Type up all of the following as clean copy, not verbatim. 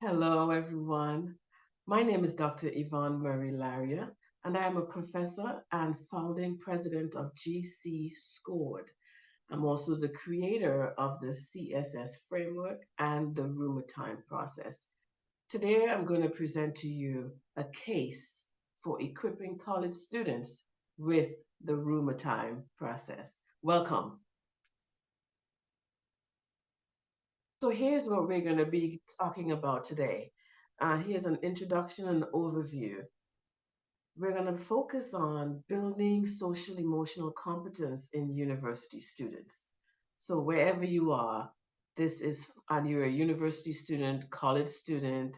Hello, everyone. My name is Dr. Yvonne Murray-Larrier, and I am a professor and founding president of GCSCORED. I'm also the creator of the CSS framework and the RUMERTIME process. Today, I'm going to present to you a case for equipping college students with the RUMERTIME process. Welcome. So here's what we're going to be talking about today. Here's an introduction and overview. We're going to focus on building social emotional competence in university students. So wherever you are, and you're a university student, college student,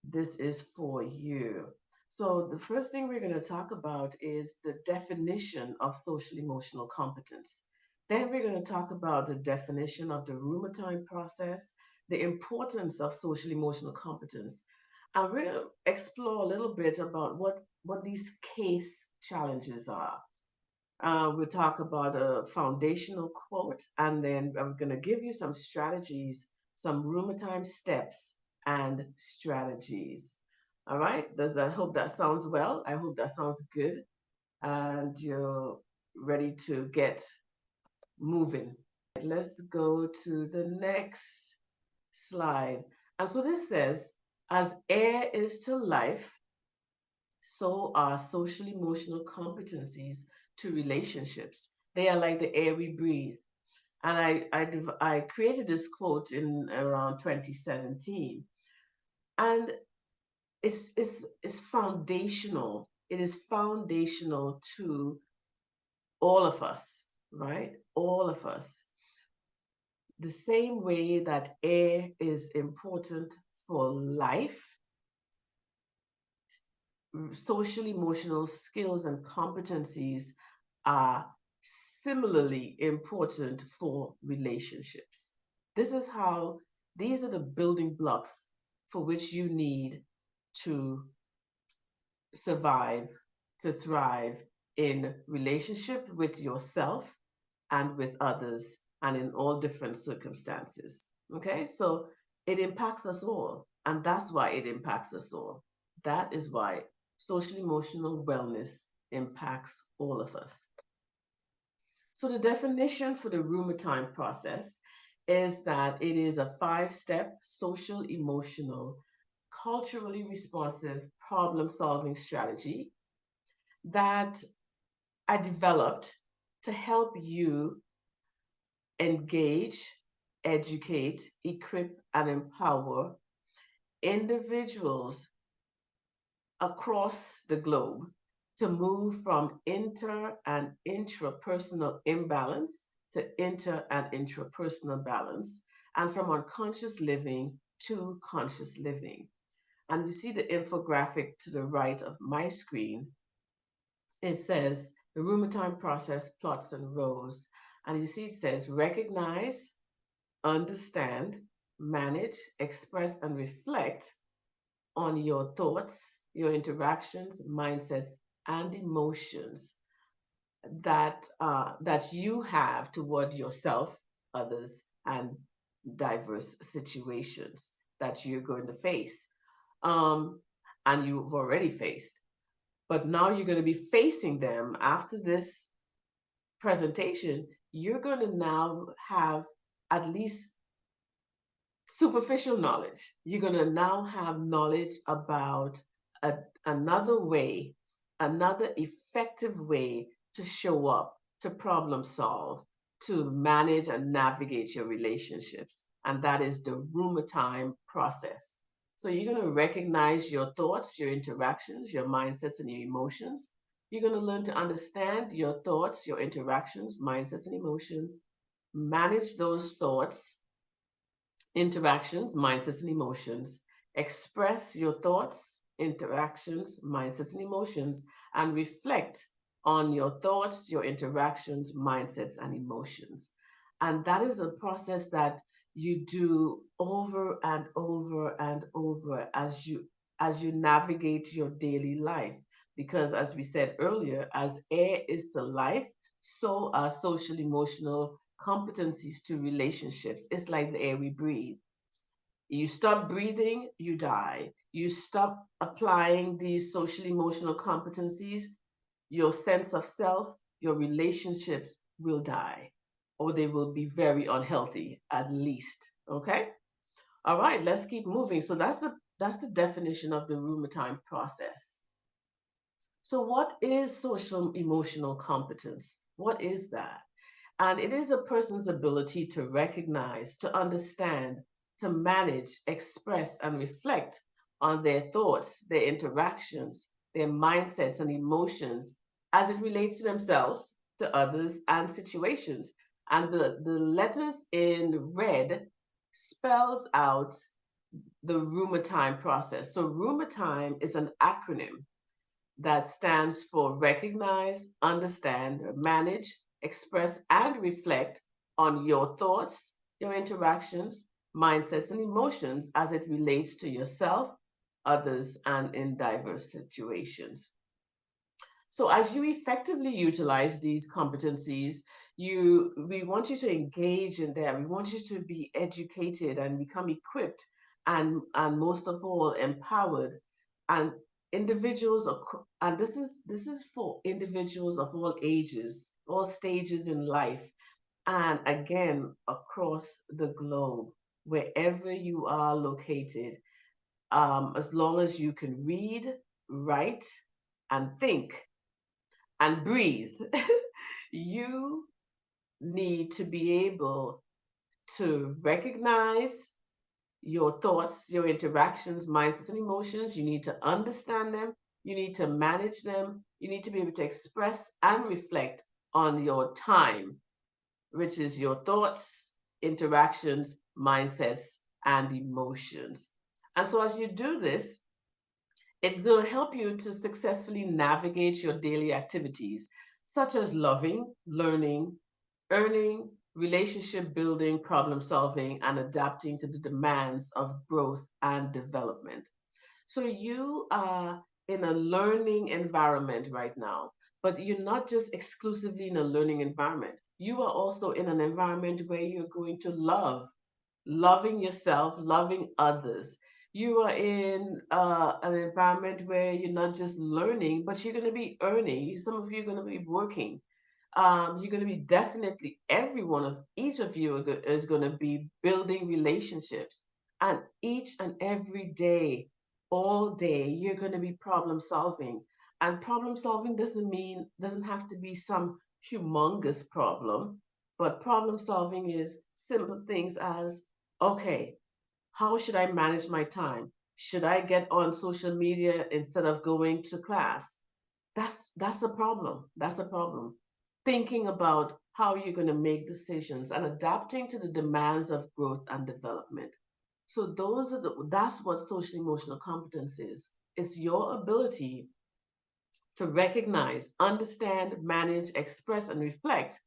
this is for you. So the first thing we're going to talk about is the definition of social emotional competence. Then we're going to talk about the definition of the RUMERTIME process, the importance of social emotional competence, and we'll explore a little bit about what these case challenges are. We'll talk about a foundational quote, and then I'm going to give you some strategies, some RUMERTIME steps and strategies. All right. I hope that sounds well? I hope that sounds good, and you're ready to get moving. Let's go to the next slide. And so this says, as air is to life, so are social emotional competencies to relationships. They are like the air we breathe. And I created this quote in around 2017. And it's foundational. It is foundational to all of us, right? All of us. The same way that air is important for life, social emotional skills and competencies are similarly important for relationships. This is how, these are the building blocks for which you need to survive, to thrive in relationship with yourself and with others and in all different circumstances. Okay, so it impacts us all, and that's why it impacts us all. That is why social emotional wellness impacts all of us. So the definition for the RUMERTIME process is that it is a 5-step social emotional culturally responsive problem solving strategy that I developed to help you engage, educate, equip, and empower individuals across the globe to move from inter and intrapersonal imbalance to inter and intrapersonal balance, and from unconscious living to conscious living. And you see the infographic to the right of my screen. It says the RUMERTIME process plots and rows. And you see it says recognize, understand, manage, express, and reflect on your thoughts, your interactions, mindsets, and emotions that you have toward yourself, others, and diverse situations that you're going to face, um, and you've already faced. But now you're going to be facing them after this presentation. You're going to now have at least superficial knowledge. You're going to now have knowledge about another way, another effective way to show up, to problem solve, to manage and navigate your relationships. And that is the RUMERTIME process. So you're going to recognize your thoughts, your interactions, your mindsets, and your emotions. You're going to learn to understand your thoughts, your interactions, mindsets, and emotions, manage those thoughts, interactions, mindsets, and emotions. Express your thoughts, interactions, mindsets, and emotions, and reflect on your thoughts, your interactions, mindsets, and emotions. And that is a process that you do over and over and over as you navigate your daily life. Because as we said earlier, as air is to life, so are social emotional competencies to relationships. It's like the air we breathe. You stop breathing, you die. You stop applying these social emotional competencies, your sense of self, your relationships will die, or they will be very unhealthy at least. Okay? All right, let's keep moving. So that's the definition of the RUMERTIME process. So what is social emotional competence? What is that? And it is a person's ability to recognize, to understand, to manage, express, and reflect on their thoughts, their interactions, their mindsets, and emotions as it relates to themselves, to others, and situations. And the letters in red spells out the RUMERTIME process. So RUMERTIME is an acronym that stands for recognize, understand, manage, express, and reflect on your thoughts, your interactions, mindsets, and emotions as it relates to yourself, others, and in diverse situations. So as you effectively utilize these competencies, we want you to engage in them. We want you to be educated and become equipped and most of all empowered. And individuals and this is for individuals of all ages, all stages in life, and again across the globe, wherever you are located, as long as you can read, write, and think and breathe, you need to be able to recognize your thoughts, your interactions, mindsets, and emotions. You need to understand them. You need to manage them. You need to be able to express and reflect on your time, which is your thoughts, interactions, mindsets, and emotions. And so as you do this, it's going to help you to successfully navigate your daily activities, such as loving, learning, earning, relationship building, problem solving, and adapting to the demands of growth and development. So you are in a learning environment right now, but you're not just exclusively in a learning environment. You are also in an environment where you're going to loving yourself, loving others. You are in an environment where you're not just learning, but you're going to be earning. Some of you are going to be working. You're going to be definitely, every one of each of you is going to be building relationships. And each and every day, all day, you're going to be problem solving. And problem solving doesn't have to be some humongous problem, but problem solving is simple things as, okay, how should I manage my time? Should I get on social media instead of going to class? That's a problem. That's a problem. Thinking about how you're going to make decisions and adapting to the demands of growth and development. So that's what social emotional competence is. It's your ability to recognize, understand, manage, express, and reflect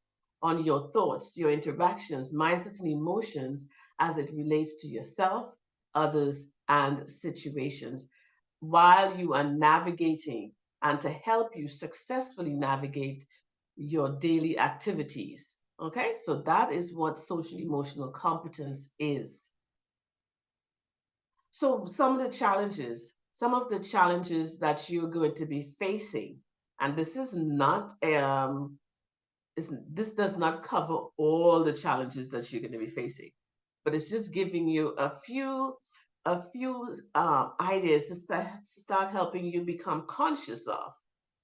on your thoughts, your interactions, mindsets, and emotions as it relates to yourself, others, and situations while you are navigating and to help you successfully navigate your daily activities. Okay, so that is what social emotional competence is. So some of the challenges that you're going to be facing, and this does not cover all the challenges that you're going to be facing, but it's just giving you a few ideas to start helping you become conscious of,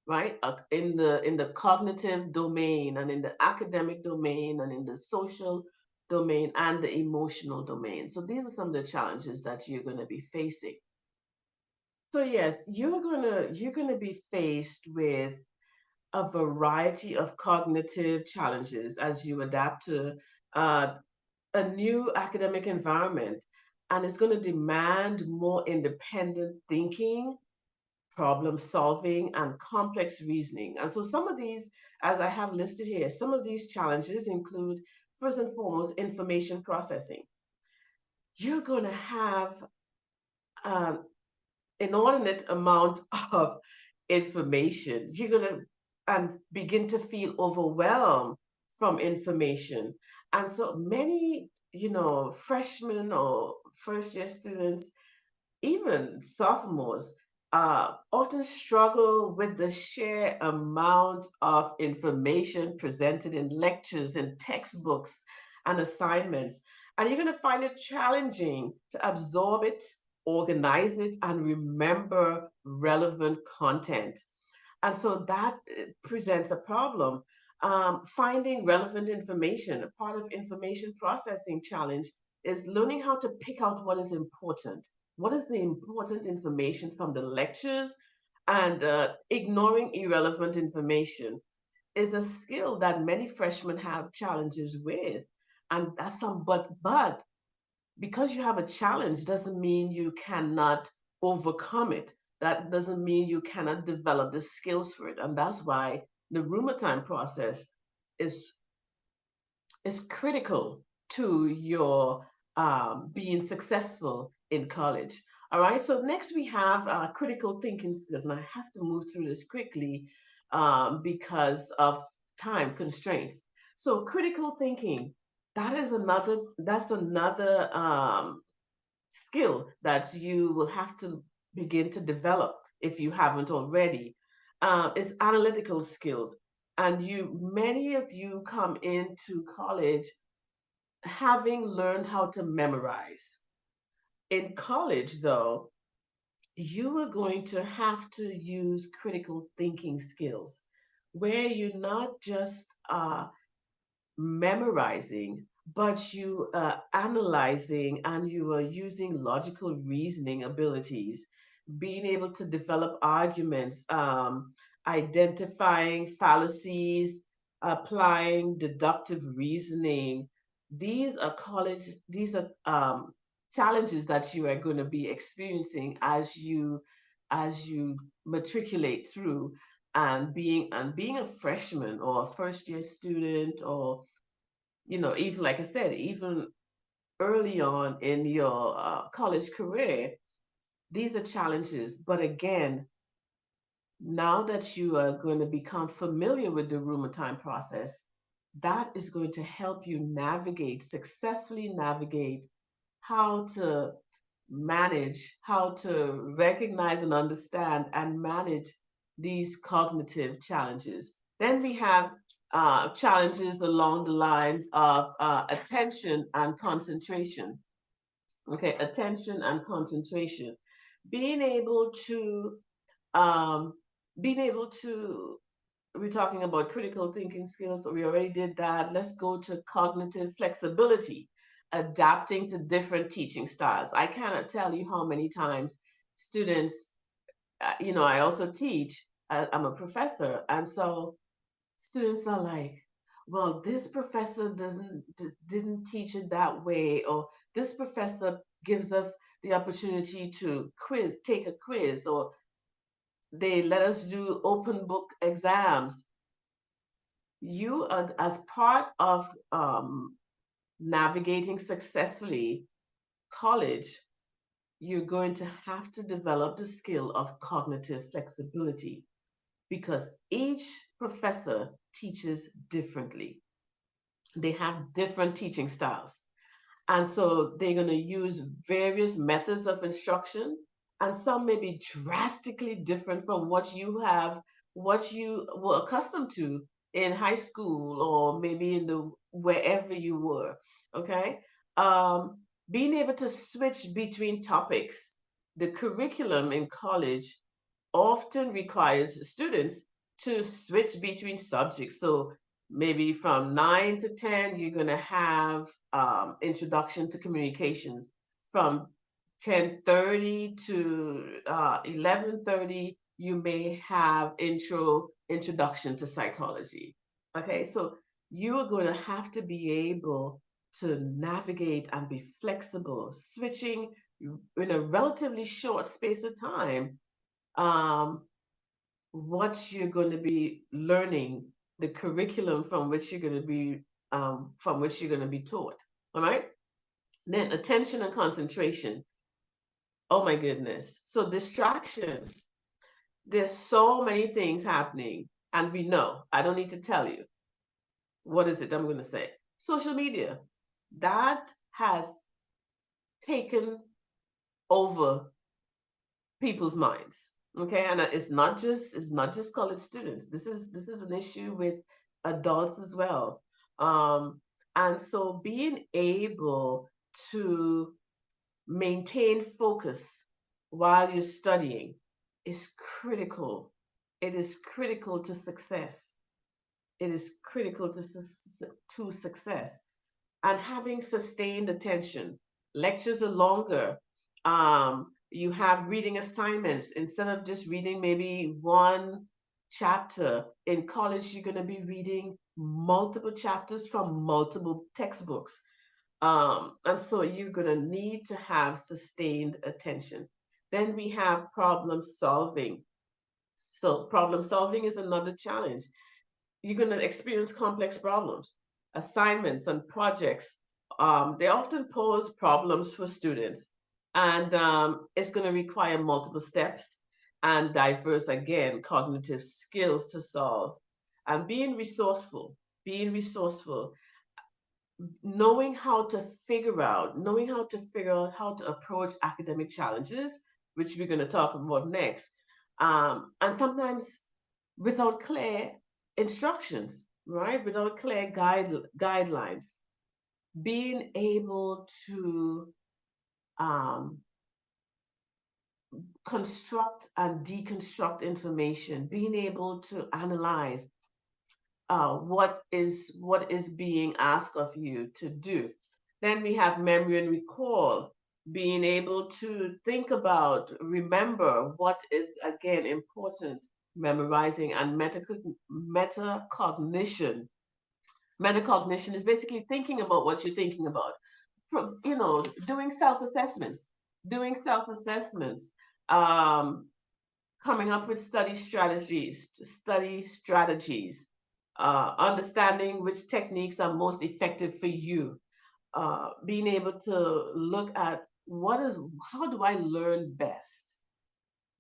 right? In the cognitive domain and in the academic domain and in the social domain and the emotional domain. So these are some of the challenges that you're going to be facing. So yes, you're going to be faced with a variety of cognitive challenges as you adapt to uh, a new academic environment. And it's going to demand more independent thinking, problem solving, and complex reasoning. And so some of these, as I have listed here, some of these challenges include, first and foremost, information processing. You're going to have um, inordinate amount of information. You're going to and begin to feel overwhelmed from information. And so many freshmen or first year students, even sophomores, often struggle with the sheer amount of information presented in lectures and textbooks and assignments. And you're going to find it challenging to absorb it, organize it, and remember relevant content. And so that presents a problem. Finding relevant information, a part of information processing challenge is learning how to pick out what is important. What is the important information from the lectures, and ignoring irrelevant information is a skill that many freshmen have challenges with. And that's some, but because you have a challenge doesn't mean you cannot overcome it. That doesn't mean you cannot develop the skills for it. And that's why the RUMERTIME process is is critical to your being successful in college. All right. So next we have critical thinking skills, and I have to move through this quickly because of time constraints. So critical thinking, that's another skill that you will have to begin to develop if you haven't already, is analytical skills. And many of you come into college having learned how to memorize. In college, though, you are going to have to use critical thinking skills where you're not just memorizing, but you are analyzing and you are using logical reasoning abilities, being able to develop arguments, identifying fallacies, applying deductive reasoning. These are challenges that you are going to be experiencing as you matriculate through, and being a freshman or a first year student, or even like I said, even early on in your college career, these are challenges. But again, now that you are going to become familiar with the RUMERTIME process, that is going to help you successfully navigate how to how to recognize and understand and manage these cognitive challenges. Then we have challenges along the lines of attention and concentration. Okay, attention and concentration. Being able to, um, being able to, we're talking about critical thinking skills, so we already did that. Let's go to cognitive flexibility, adapting to different teaching styles. I cannot tell you how many times students, I also teach, I'm a professor, and so students are like, well, this professor didn't teach it that way, or this professor gives us the opportunity to take a quiz, or they let us do open book exams. You are, as part of navigating successfully college, you're going to have to develop the skill of cognitive flexibility, because each professor teaches differently. They have different teaching styles. And so they're going to use various methods of instruction, and some may be drastically different from what you were accustomed to in high school, or maybe in the wherever you were. Okay. Being able to switch between topics. The curriculum in college often requires students to switch between subjects. So maybe from 9 to 10, you're going to have introduction to communications. From 10:30 to 11:30, you may have introduction to psychology. Okay, so you are going to have to be able to navigate and be flexible, switching in a relatively short space of time, um, what you're going to be learning, the curriculum from which you're going to be taught. All right. Then attention and concentration. Oh my goodness. So distractions. There's so many things happening, and we know. I don't need to tell you. What is it I'm going to say? Social media. That has taken over people's minds. Okay, and it's not just college students. This is an issue with adults as well. Um, and so being able to maintain focus while you're studying is critical. It is critical to success. It is critical to success. And having sustained attention. Lectures are longer. You have reading assignments. Instead of just reading maybe one chapter, in college, you're going to be reading multiple chapters from multiple textbooks. And so you're going to need to have sustained attention. Then we have problem solving. So, problem solving is another challenge. You're going to experience complex problems, assignments, and projects. They often pose problems for students, and it's going to require multiple steps and diverse, again, cognitive skills to solve. And being resourceful, knowing how to figure out how to approach academic challenges, which we're going to talk about next. And sometimes without clear instructions, right? Without clear guidelines, being able to um, construct and deconstruct information, being able to analyze what is being asked of you to do. Then we have memory and recall, being able to think about, remember what is again important, memorizing, and metacognition. Metacognition is basically thinking about what you're thinking about. Doing self assessments, um, coming up with study strategies, understanding which techniques are most effective for you, being able to look at how do I learn best?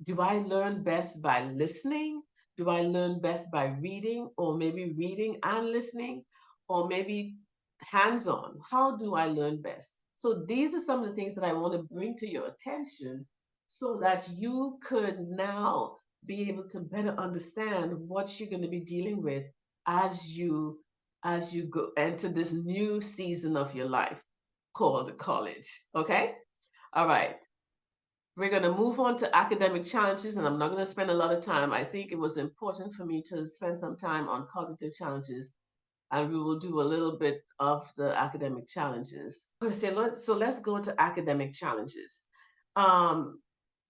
Do I learn best by listening? Do I learn best by reading, or maybe reading and listening, or maybe hands on? How do I learn best? So, these are some of the things that I want to bring to your attention so that you could now be able to better understand what you're going to be dealing with as you go into this new season of your life called college. Okay? All right. We're going to move on to academic challenges, and I'm not going to spend a lot of time. I think it was important for me to spend some time on cognitive challenges, and we will do a little bit of the academic challenges. So let's go to academic challenges. Um,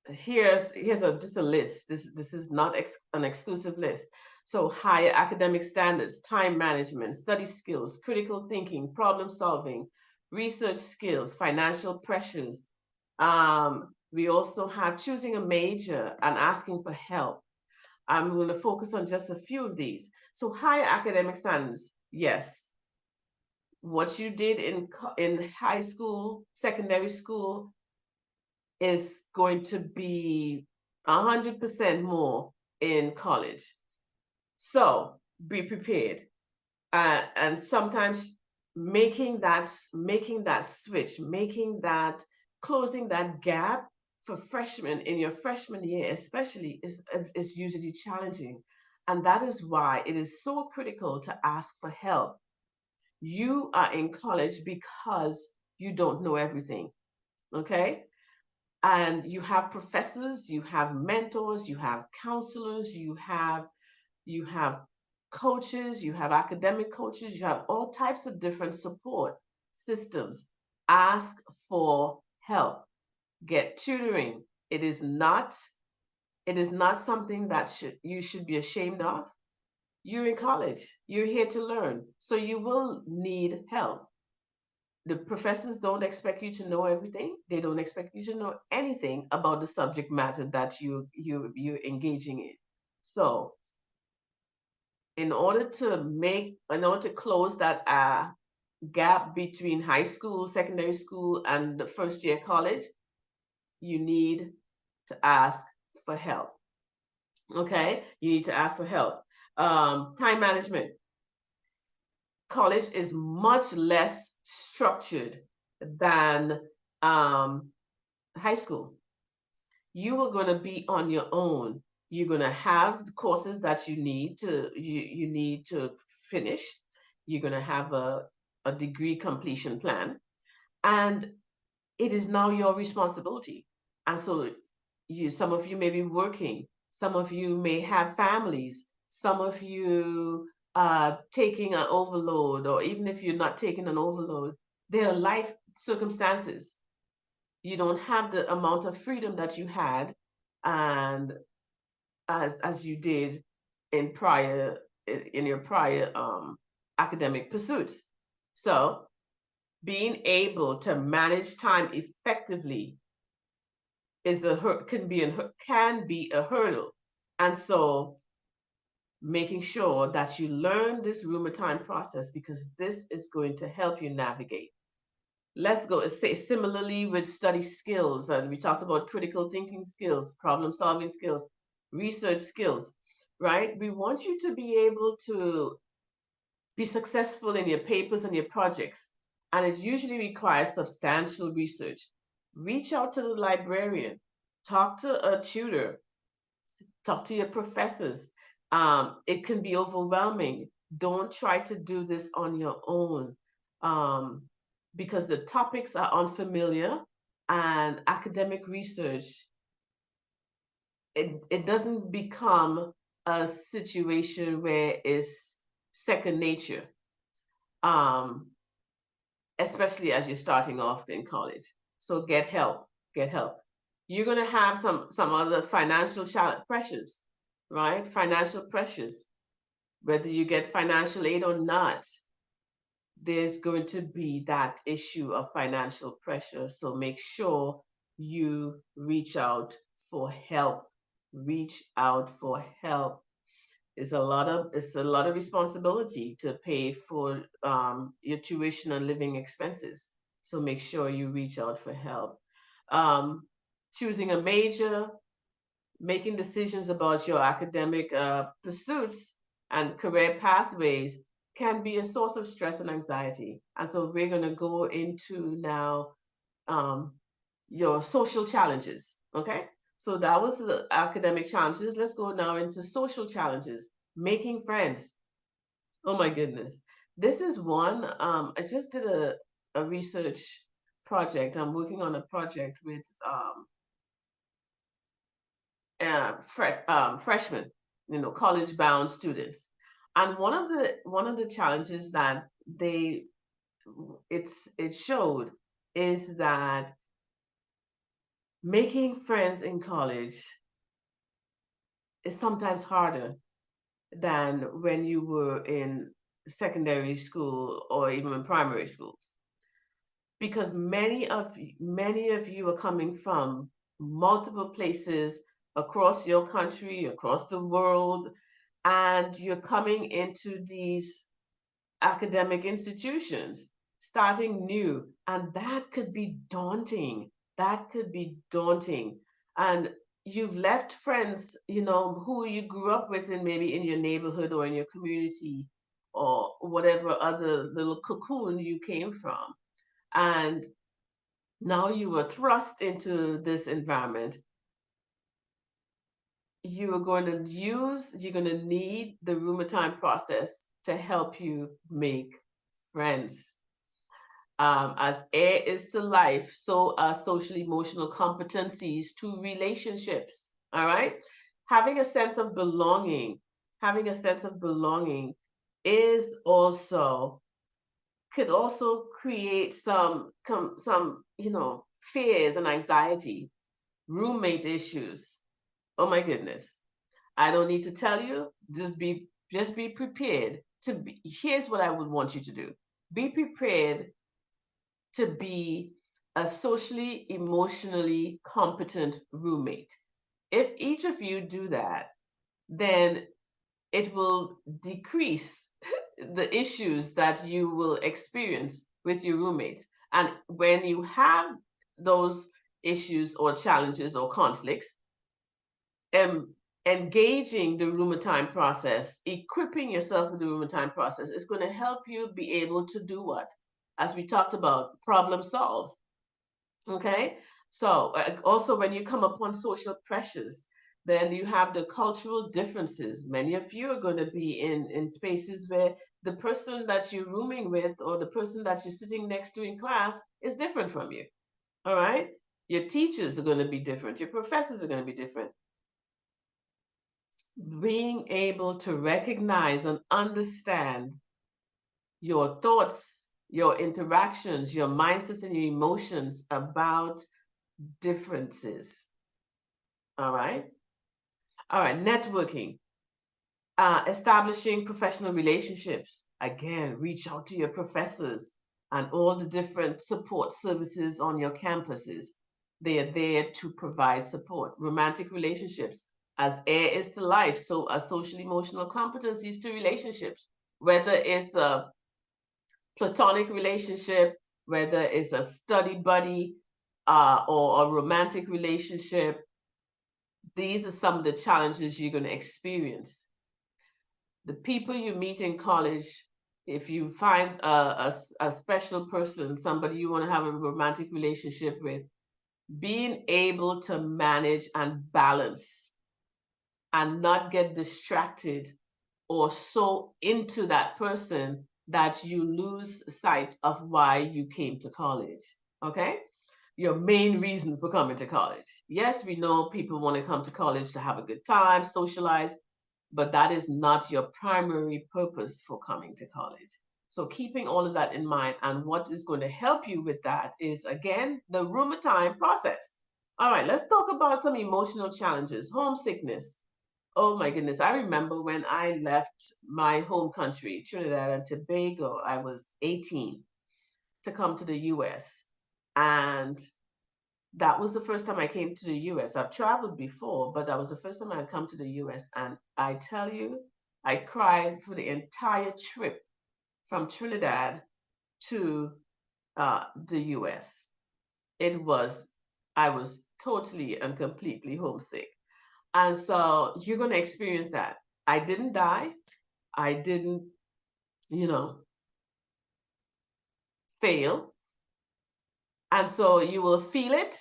just a list. This is not an exclusive list. So higher academic standards, time management, study skills, critical thinking, problem solving, research skills, financial pressures. We also have choosing a major and asking for help. I'm going to focus on just a few of these. So higher academic standards, yes. What you did in high school, secondary school, is going to be 100% more in college. So be prepared. And sometimes making that switch, closing that gap for freshmen in your freshman year, especially, is usually challenging. And that is why it is so critical to ask for help. You are in college because you don't know everything. Okay? And you have professors, you have mentors, you have counselors, you have coaches, you have academic coaches, you have all types of different support systems. Ask for help. Get tutoring. It is not something that you should be ashamed of. You're in college. You're here to learn. So you will need help. The professors don't expect you to know everything. They don't expect you to know anything about the subject matter that you're engaging in. So, in order to close that gap between high school, secondary school, and the first year college, you need to ask for help. Okay, you need to ask for help. Time management. College is much less structured than high school. You are going to be on your own. You're going to have the courses that you need to finish. You're going to have a degree completion plan, and it is now your responsibility. And so some of you may be working, some of you may have families, some of you are taking an overload, or even if you're not taking an overload, there are life circumstances. You don't have the amount of freedom that you had and as you did in your prior academic pursuits. So being able to manage time effectively can be a hurdle. And so making sure that you learn this RUMERTIME process, because this is going to help you navigate. Let's go say similarly with study skills, and we talked about critical thinking skills, problem solving skills, research skills, right? We want you to be able to be successful in your papers and your projects, and it usually requires substantial research. Reach out to the librarian, talk to a tutor, talk to your professors. It can be overwhelming. Don't try to do this on your own, because the topics are unfamiliar, and academic research, it doesn't become a situation where it's second nature, um, especially as you're starting off in college. So get help, get help. You're going to have some other financial pressures, right? Financial pressures, whether you get financial aid or not, there's going to be that issue of financial pressure. So make sure you reach out for help. Reach out for help. It's a lot of responsibility to pay for your tuition and living expenses. So make sure you reach out for help. Um, Choosing a major, making decisions about your academic pursuits and career pathways can be a source of stress and anxiety. And so we're going to go into now um, your social challenges. Okay. So that was the academic challenges. Let's go now into social challenges. Making friends. Oh my goodness. This is one. I just did a research project. I'm working on a project with freshmen, college-bound students. And one of the challenges that it showed is that making friends in college is sometimes harder than when you were in secondary school or even in primary schools, because many of you are coming from multiple places across your country, across the world, and you're coming into these academic institutions starting new, and that could be daunting. That could be daunting. And you've left friends, who you grew up with in maybe in your neighborhood or in your community or whatever other little cocoon you came from. And now you were thrust into this environment. You're going to need the RUMERTIME process to help you make friends. As air is to life, so are social emotional competencies to relationships. All right. Having a sense of belonging, is also could also create some fears and anxiety, roommate issues. Oh my goodness. I don't need to tell you, just be prepared to be. Here's what I would want you to do. Be prepared to be a socially emotionally competent roommate. If each of you do that, then it will decrease the issues that you will experience with your roommates. And when you have those issues or challenges or conflicts, um, engaging the RUMERTIME process, equipping yourself with the RUMERTIME process is going to help you be able to do what? as we talked about, problem solve. Okay, so also when you come upon social pressures, then you have the cultural differences. Many of you are going to be in spaces where the person that you're rooming with or the person that you're sitting next to in class is different from you. All right, your teachers are going to be different, your professors are going to be different. Being able to recognize and understand your thoughts, your interactions, your mindsets, and your emotions about differences. All right. All right. Networking, establishing professional relationships. Again, reach out to your professors and all the different support services on your campuses. They are there to provide support. Romantic relationships, as air is to life, so are social emotional competencies to relationships, whether it's a platonic relationship, whether it's a study buddy or a romantic relationship. These are some of the challenges you're going to experience. The people you meet in college, if you find a special person, somebody you want to have a romantic relationship with, being able to manage and balance and not get distracted or so into that person that you lose sight of why you came to college. Okay? Your main reason for coming to college. Yes, we know people want to come to college to have a good time, socialize, but that is not your primary purpose for coming to college. So keeping all of that in mind, and what is going to help you with that is, again, the RUMERTIME process. All right, let's talk about some emotional challenges. Homesickness. Oh my goodness. I remember when I left my home country, Trinidad and Tobago, I was 18 to come to the US. And that was the first time I came to the US. I've traveled before, but that was the first time I had come to the US. And I tell you, I cried for the entire trip from Trinidad to the US. I was totally and completely homesick. And so you're going to experience that. I didn't die. I didn't, you know, fail. And so you will feel it.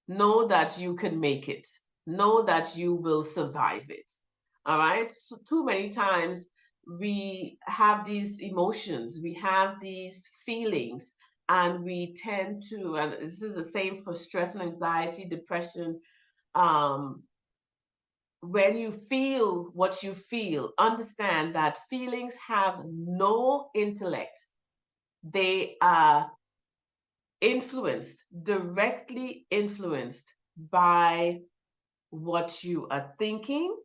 Know that you can make it. Know that you will survive it. All right. So too many times we have these emotions, we have these feelings, and we tend to, and this is the same for stress and anxiety, depression. Um, when you feel what you feel, understand that feelings have no intellect. They are influenced, directly influenced by what you are thinking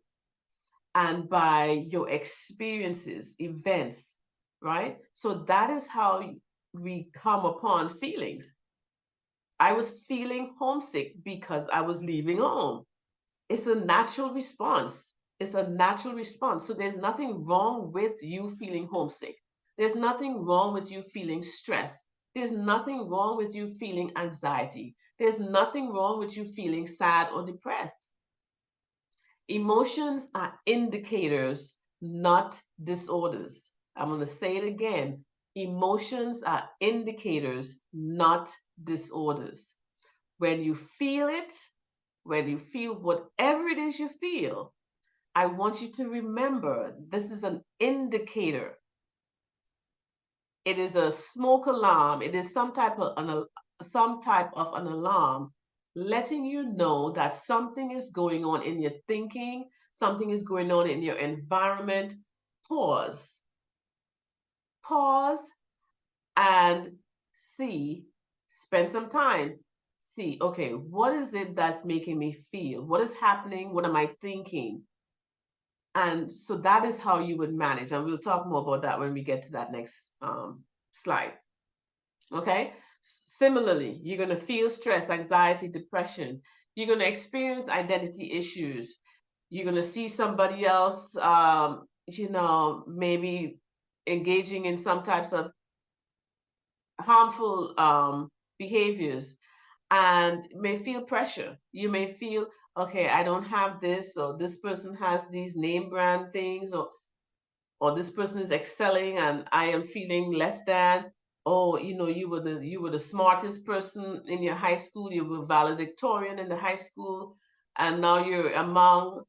and by your experiences, events, right? So that is how we come upon feelings. I was feeling homesick because I was leaving home. It's a natural response. It's a natural response. So there's nothing wrong with you feeling homesick. There's nothing wrong with you feeling stress. There's nothing wrong with you feeling anxiety. There's nothing wrong with you feeling sad or depressed. Emotions are indicators, not disorders. I'm going to say it again. Emotions are indicators, not disorders. When you feel it, when you feel whatever it is you feel, I want you to remember this is an indicator. It is a smoke alarm. It is some type of an alarm letting you know that something is going on in your thinking, something is going on in your environment. Pause. Pause and see, spend some time. See, okay, what is it that's making me feel? What is happening? What am I thinking? And so that is how you would manage. And we'll talk more about that when we get to that next slide. Okay. Similarly, you're going to feel stress, anxiety, depression. You're going to experience identity issues. You're going to see somebody else, maybe engaging in some types of harmful behaviors, and may feel pressure. You may feel, okay, I don't have this, or this person has these name brand things, or this person is excelling and I am feeling less than, or you were the smartest person in your high school, you were valedictorian in the high school, and now you're among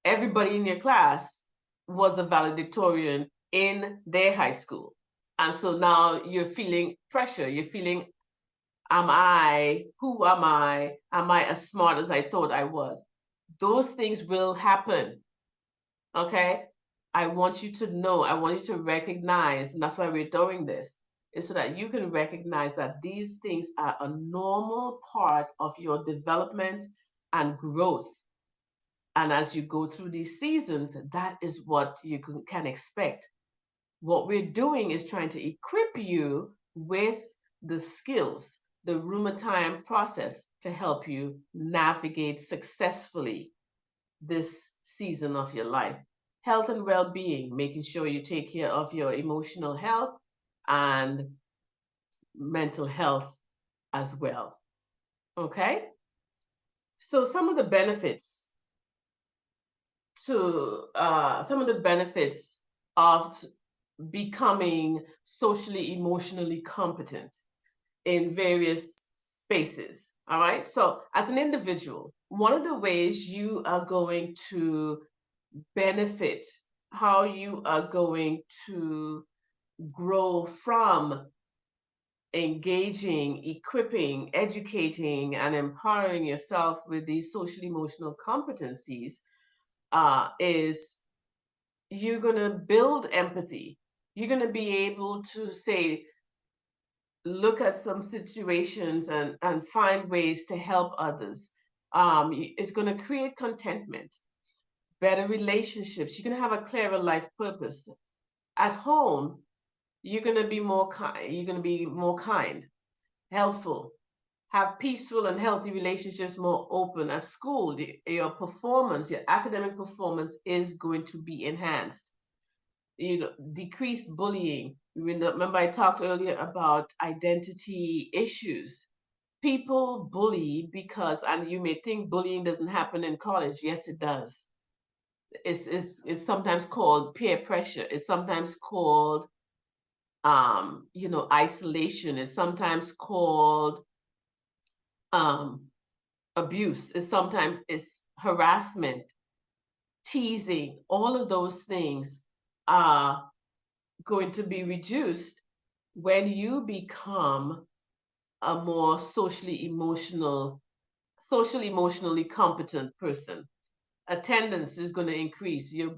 everybody in your class was a valedictorian in their high school. And so now you're feeling pressure. You're feeling, who am I? Am I as smart as I thought I was? Those things will happen. Okay. I want you to know, I want you to recognize, and that's why we're doing this, is so that you can recognize that these things are a normal part of your development and growth. And as you go through these seasons, that is what you can expect. What we're doing is trying to equip you with the skills, the RUMERTIME process, to help you navigate successfully this season of your life. Health and well-being, making sure you take care of your emotional health and mental health as well. Okay? So some of the benefits of becoming socially emotionally competent in various spaces. All right. So as an individual, one of the ways you are going to benefit, how you are going to grow from engaging, equipping, educating, and empowering yourself with these social emotional competencies is you're going to build empathy. You're going to be able to say, look at some situations and find ways to help others. It's going to create contentment, better relationships. You're going to have a clearer life purpose. At home, you're going to be more kind. You're going to be more kind, helpful, have peaceful and healthy relationships, more open. At school, your performance, your academic performance is going to be enhanced. Decreased bullying. Remember I talked earlier about identity issues. People bully because, and you may think bullying doesn't happen in college. Yes, it does. It's sometimes called peer pressure. It's sometimes called isolation. It's sometimes called abuse. It's harassment, teasing. All of those things are going to be reduced when you become a more socially emotionally competent person. Attendance is going to increase. Your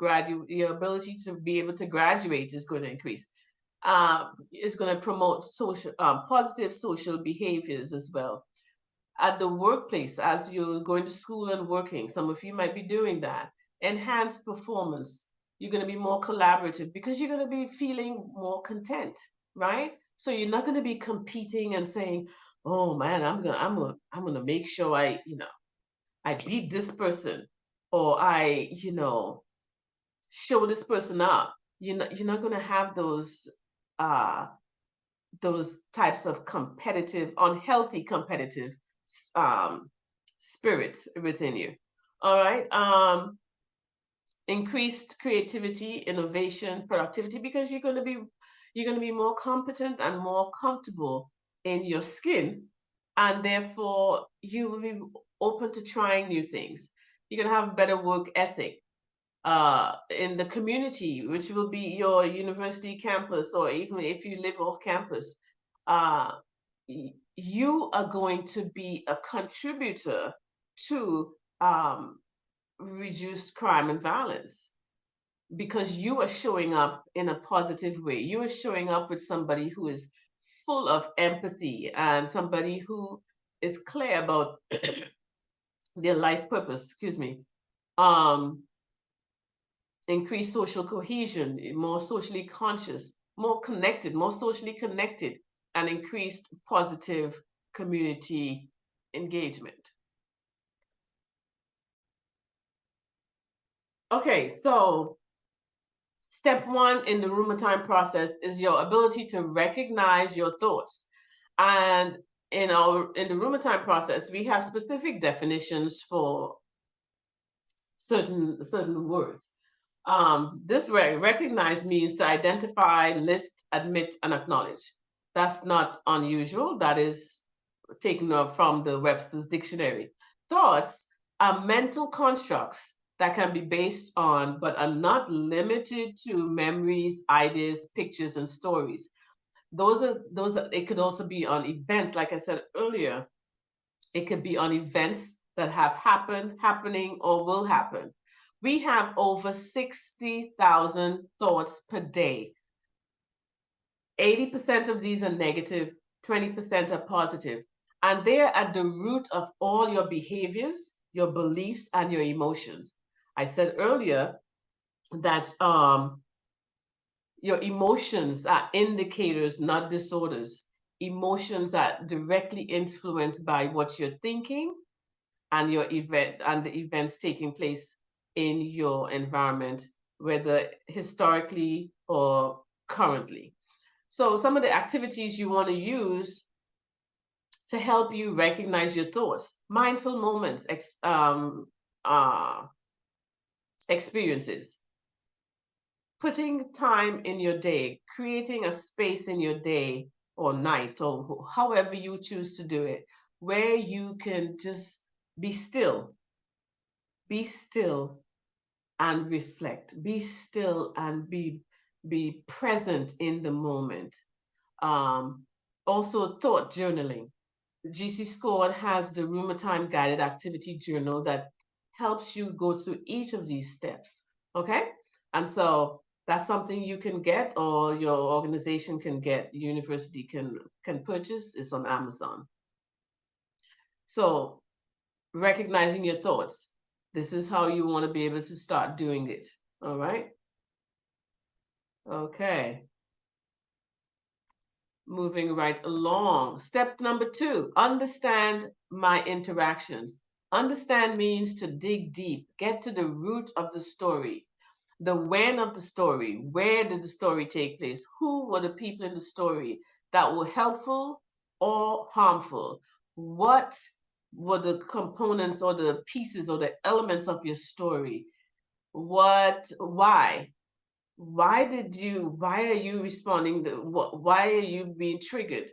ability to be able to graduate is going to increase. It's going to promote positive social behaviors as well. At the workplace, as you're going to school and working, some of you might be doing that. Enhanced performance. You're going to be more collaborative because you're going to be feeling more content, right? So you're not going to be competing and saying, "Oh man, I'm gonna make sure I beat this person, or I show this person up." You're not going to have those types of unhealthy competitive spirits within you. All right. Increased creativity, innovation, productivity, because you're going to be more competent and more comfortable in your skin, and therefore you will be open to trying new things. You're going to have a better work ethic in the community, which will be your university campus, or even if you live off campus. You are going to be a contributor to reduced crime and violence because you are showing up in a positive way. You are showing up with somebody who is full of empathy and somebody who is clear about their life purpose. Excuse me. Increased social cohesion, more socially conscious, more connected, more socially connected, and increased positive community engagement. Okay, so step one in the RUMERTIME process is your ability to recognize your thoughts. And in the RUMERTIME process, we have specific definitions for certain words. This recognize means to identify, list, admit, and acknowledge. That's not unusual. That is taken up from the Webster's Dictionary. Thoughts are mental constructs that can be based on, but are not limited to memories, ideas, pictures, and stories. It could also be on events, like I said earlier. It could be on events that have happened, happening, or will happen. We have over 60,000 thoughts per day. 80% of these are negative, 20% are positive, and they're at the root of all your behaviors, your beliefs, and your emotions. I said earlier that your emotions are indicators, not disorders. Emotions are directly influenced by what you're thinking and the events taking place in your environment, whether historically or currently. So some of the activities you want to use to help you recognize your thoughts, mindful moments, experiences, putting time in your day, creating a space in your day or night or however you choose to do it, where you can just be still and reflect, be still and be present in the moment. Um, Also thought journaling. GCSCORED has the RUMERTIME guided activity journal that helps you go through each of these steps. Okay. And so that's something you can get or your organization can get, university can purchase. It's on Amazon. So recognizing your thoughts. This is how you want to be able to start doing it. All right. Okay. Moving right along. Step number 2, understand my interactions. Understand means to dig deep, get to the root of the story, the when of the story, where did the story take place, who were the people in the story that were helpful or harmful, what were the components or the pieces or the elements of your story, why are you responding why are you being triggered,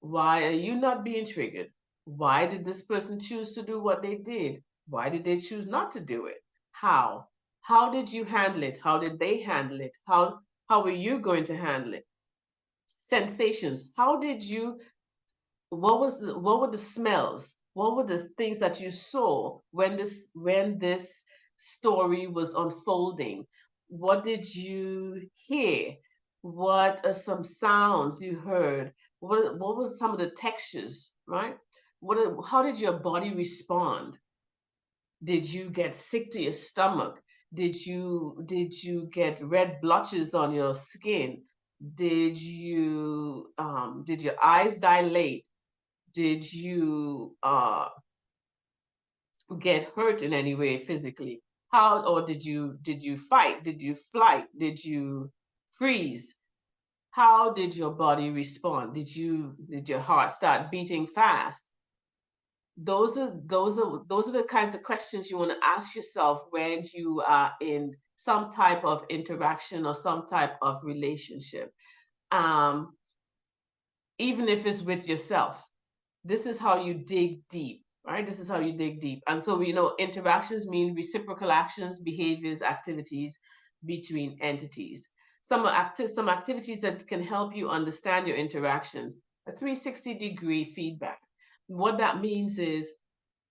why are you not being triggered, why did this person choose to do what they did, why did they choose not to do it, how did you handle it, how did they handle it, how are you going to handle it, sensations, how did you what were the smells, what were the things that you saw when this story was unfolding, what did you hear, what are some sounds you heard, what were some of the textures, right, how did your body respond, did you get sick to your stomach, did you get red blotches on your skin, did your eyes dilate, did you get hurt in any way physically? How or did you fight? Did you flight? Did you freeze? How did your body respond? Did your heart start beating fast? Those are the kinds of questions you want to ask yourself when you are in some type of interaction or some type of relationship. Um, Even if it's with yourself. This is how you dig deep, right? This is how you dig deep. And so we know interactions mean reciprocal actions, behaviors, activities between entities. Some activities that can help you understand your interactions. A 360-degree feedback. What that means is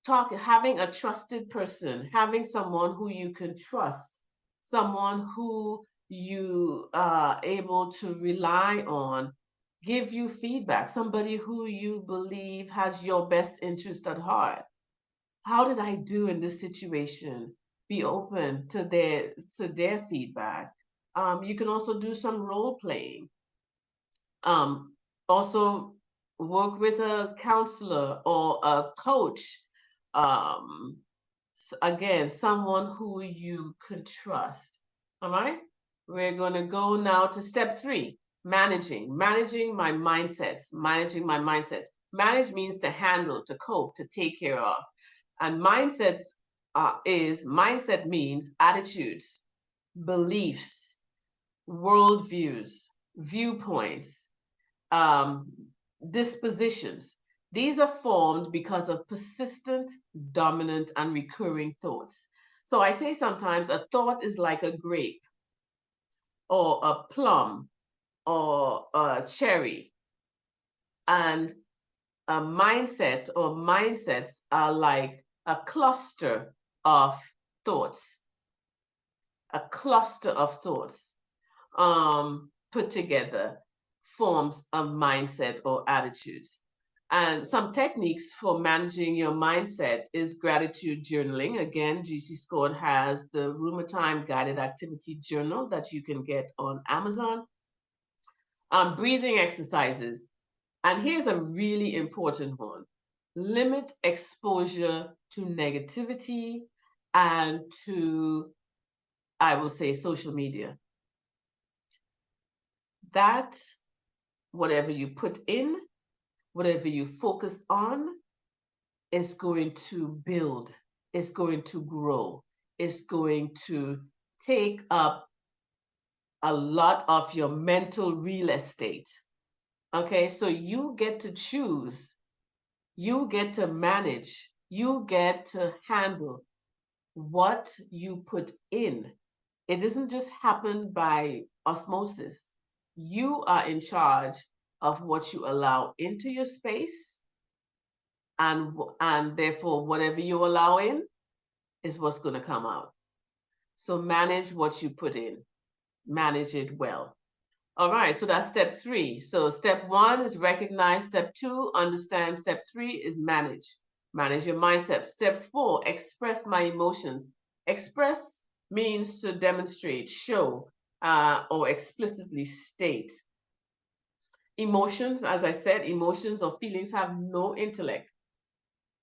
having a trusted person, having someone who you can trust, someone who you are able to rely on, give you feedback, somebody who you believe has your best interest at heart. How did I do in this situation? Be open to their feedback. You can also do some role playing. Also work with a counselor or a coach. Um, Again, someone who you could trust. All right. We're going to go now to step 3, managing my mindsets, Manage means to handle, to cope, to take care of. And mindset means attitudes. beliefs, worldviews, viewpoints, dispositions. These are formed because of persistent, dominant, and recurring thoughts. So I say sometimes a thought is like a grape or a plum or a cherry, and a mindset or mindsets are like a cluster of thoughts, a cluster of thoughts put together forms a mindset or attitudes. And some techniques for managing your mindset is gratitude journaling. Again, GCSCORED has the RUMERTIME guided activity journal that you can get on Amazon. Breathing exercises. And here's a really important one. Limit exposure to negativity and to, I will say, social media. That whatever you put in, whatever you focus on, is going to build, is going to grow, is going to take up a lot of your mental real estate. Okay, so you get to choose, you get to manage, you get to handle what you put in. It doesn't just happen by osmosis. You are in charge of what you allow into your space, and therefore whatever you allow in is what's going to come out. So manage what you put in, manage it well. All right, so that's step 3. So step 1 is recognize. Step 2, understand. Step 3 is manage. Manage your mindset. Step 4, express my emotions. Express means to demonstrate, show, or explicitly state. Emotions, as I said, emotions or feelings have no intellect.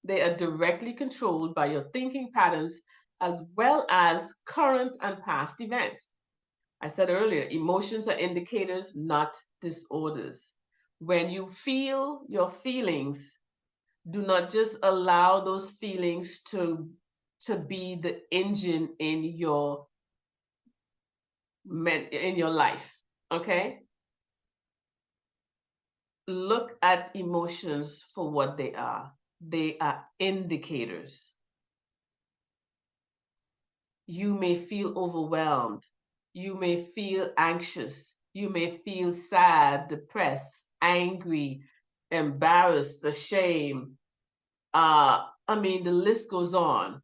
They are directly controlled by your thinking patterns as well as current and past events. I said earlier, emotions are indicators, not disorders. When you feel your feelings, do not just allow those feelings to be the engine in your life, okay? Look at emotions for what they are. They are indicators. You may feel overwhelmed. You may feel anxious. You may feel sad, depressed, angry, embarrassed, ashamed. The list goes on.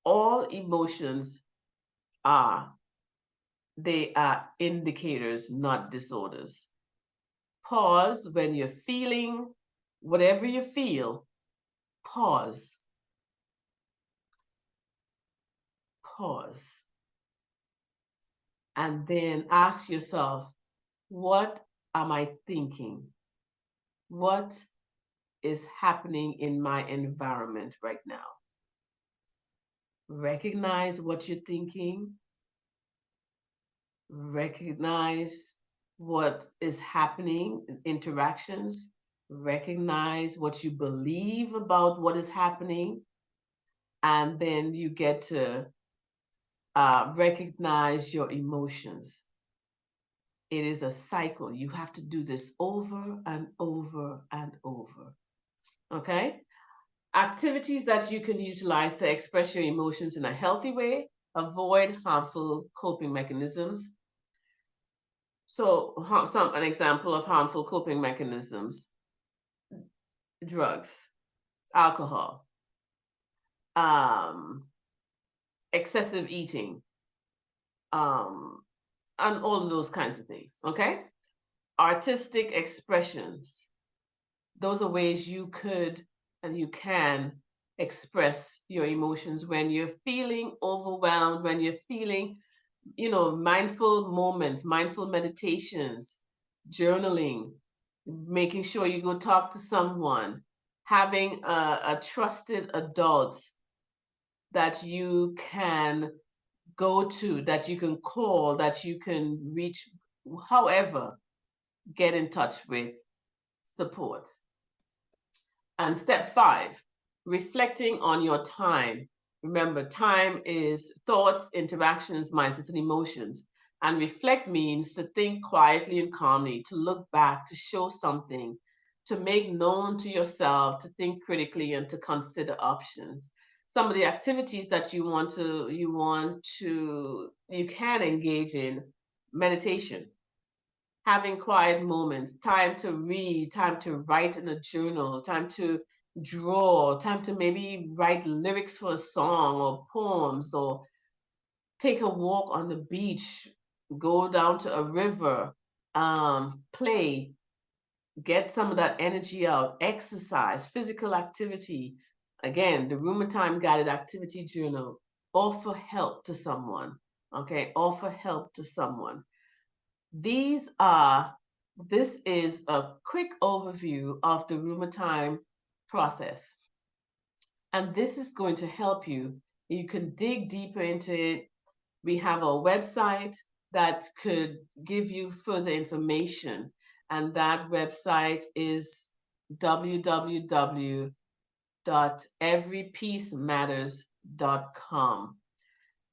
All emotions they are indicators, not disorders. Pause when you're feeling whatever you feel. Pause. Pause. And then ask yourself, what am I thinking? What is happening in my environment right now? Recognize what you're thinking. Recognize what is happening in interactions. Recognize what you believe about what is happening. And then you get to recognize your emotions. It is a cycle. You have to do this over and over and over. Okay? Activities that you can utilize to express your emotions in a healthy way. Avoid harmful coping mechanisms. So, an example of harmful coping mechanisms: drugs, alcohol, excessive eating, and all of those kinds of things. Okay? Artistic expressions. Those are ways you could and you can express your emotions when you're feeling overwhelmed, when you're feeling, mindful moments, mindful meditations, journaling, making sure you go talk to someone, having a trusted adult that you can go to, that you can call, that you can reach, however, get in touch with support. And step 5, reflecting on your time Remember, time is thoughts, interactions, mindsets, and emotions. And reflect means to think quietly and calmly, to look back, to show something, to make known to yourself, to think critically, and to consider options. Some of the activities that you can engage in: meditation, having quiet moments, time to read, time to write in a journal, time to draw, time to maybe write lyrics for a song or poems, or take a walk on the beach, go down to a river, play, get some of that energy out, exercise, physical activity. Again, the Rumor Time Guided Activity Journal. Offer help to someone. Okay, offer help to someone. These are, this is a quick overview of the RUMERTIME process. And this is going to help you. You can dig deeper into it. We have a website that could give you further information. And that website is www.everypeacematters.com.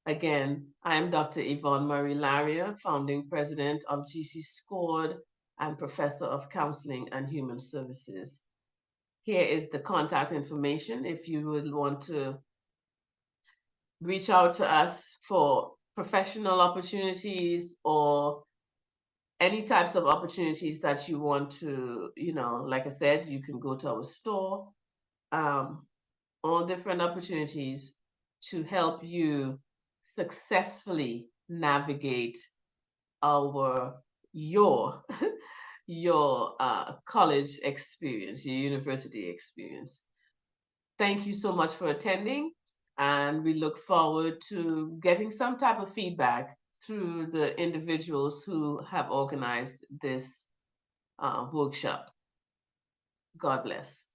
Again, I am Dr. Yvonne Murray-Larrier, founding president of GCSCORED and professor of counseling and human services. Here is the contact information if you would want to reach out to us for professional opportunities or any types of opportunities that you want to, like I said, you can go to our store, all different opportunities to help you successfully navigate your your college experience, your university experience. Thank you so much for attending, and we look forward to getting some type of feedback through the individuals who have organized this workshop. God bless.